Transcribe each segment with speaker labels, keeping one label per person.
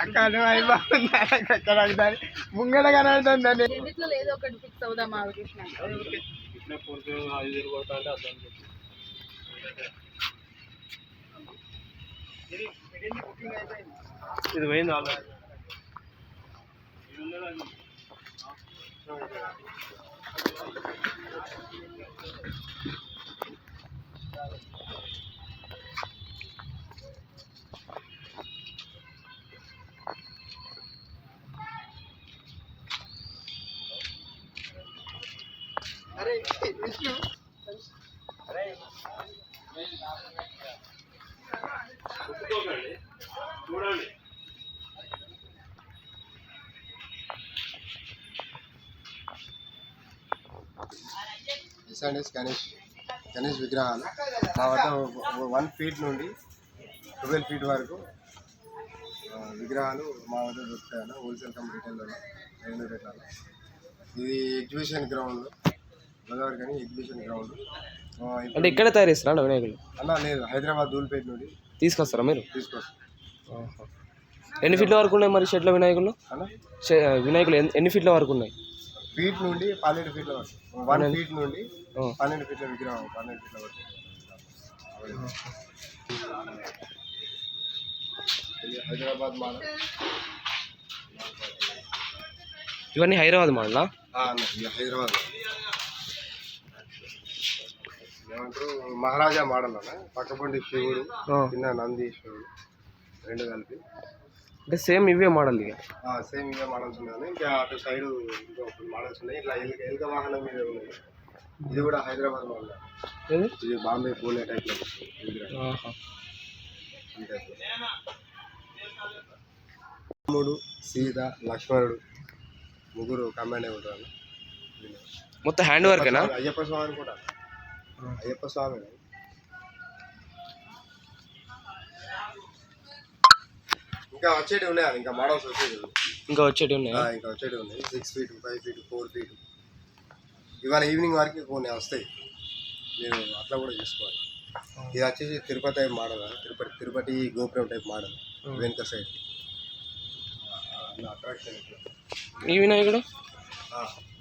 Speaker 1: అక్కడ అయిపోతుంది ముంగడ కనబడుతుందండి.
Speaker 2: ఏదో ఒకటి ఫిక్స్ అవుదామా కృష్ణ.
Speaker 1: ఇది పోయింది అరే విష్ణు చూడండి. గణేష్ విగ్రహాలు మా వద్ద 1 ఫీట్ నుండి 12 ఫీట్ వరకు విగ్రహాలు మా వద్ద దొరుకుతాయన్న. హోల్సేల్ కమ్ రిటైల్లో 2 రేట్లలో. ఇది ఎగ్జిబిషన్ గ్రౌండ్, గోదావరి కానీ ఎగ్జిబిషన్ గ్రౌండ్.
Speaker 3: అంటే ఇక్కడ తయారు చేస్తారా వినాయకులు?
Speaker 1: అలా లేదు, హైదరాబాద్ దూల్పేట నుండి
Speaker 3: తీసుకొస్తారా మీరు?
Speaker 1: తీసుకొస్తాం.
Speaker 3: ఎన్ని ఫీట్ల వరకు ఉన్నాయి మరి షెడ్ల వినాయకులు? వినాయకులు ఎన్ని ఫీట్ల వరకు ఉన్నాయి?
Speaker 1: ఫీట్ నుండి 12 ఫీట్ల వరకు. 1 ఫీట్ నుండి 12 ఫీట్ల విగ్రహం, 12 ఫీట్ల వరకు. హైదరాబాద్ మోడల్.
Speaker 3: ఇవన్నీ హైదరాబాద్ మోడలా?
Speaker 1: హైదరాబాద్ ఏమంటారు, మహారాజా మోడల్ అన్న. పక్కపండి శివుడు, కింద నందీశ్వరుడు, 2 కలిపి.
Speaker 3: అంటే సేమ్ ఇవే మోడల్? ఇక
Speaker 1: సేమ్ ఇవే మోడల్స్ ఉన్నాయి. ఇంకా అటు సైడ్ ఇంకా మోడల్స్ ఉన్నాయి. ఇట్లా ఎలుక వాహనం మీద ఉన్నాయి. ఇది కూడా హైదరాబాద్ మోడల్. ఇది బాంబే పూణే టైప్లో. రాముడు, సీత, లక్ష్మణుడు ముగ్గురు కంబైన్ అయి ఉంటారు.
Speaker 3: మొత్తం హ్యాండ్ వర్కేనా?
Speaker 1: అయ్యప్ప స్వామి కూడా. అయ్యప్ప స్వామి ఇంకా వచ్చేటి ఉన్నాయి. ఇంకా మోడల్స్ వచ్చేటి
Speaker 3: ఉన్నాయి.
Speaker 1: 6 ఫీట్, 5 ఫీట్, 4 ఫీట్. ఇవాళ ఈవినింగ్ వరకు కొన్ని వస్తాయి. మీరు అట్లా కూడా చూసుకోవాలి. ఇది వచ్చేసి తిరుపతి టైప్ మోడల్, తిరుపతి గోపురం టైప్ మోడల్. వెనుక సైడ్ అట్రాక్షన్.
Speaker 3: ఈ వినాయకుడు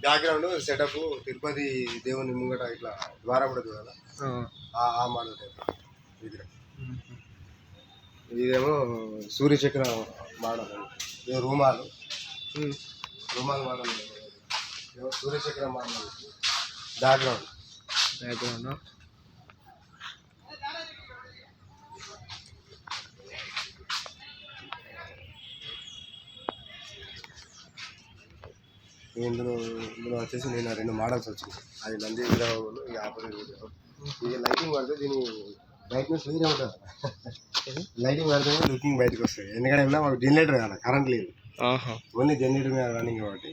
Speaker 1: బ్యాక్గ్రౌండ్ సెటప్ తిరుపతి దేవుని ముంగట ఇట్లా ద్వారం కూడా చూడాలి. ఆ మోడల్ టైప్ విగ్రహం. ఇదేమో సూర్యచక్ర మోడల్. ఇది రూమాలు మోడల్. ఏమో సూర్యచక్ర మోడల్. బ్యాక్గ్రౌండ్ ఇందులో వచ్చేసి నేను 2 మోడల్స్ వచ్చింది. అది నంది విగ్రహం, ఈ ఆపోజిట్ విగ్రహం. ఇది లైటింగ్ పడితే దీని బ్రైట్నెస్ వేరే ఉంటుంది. లైటింగ్ పడితే లుకింగ్ బయటకు వస్తుంది. ఎందుకంటే మాకు జనరేటర్ కదా, కరెంట్ లేదు. ఓన్లీ జనరేటర్ మీద రన్నింగ్ కాబట్టి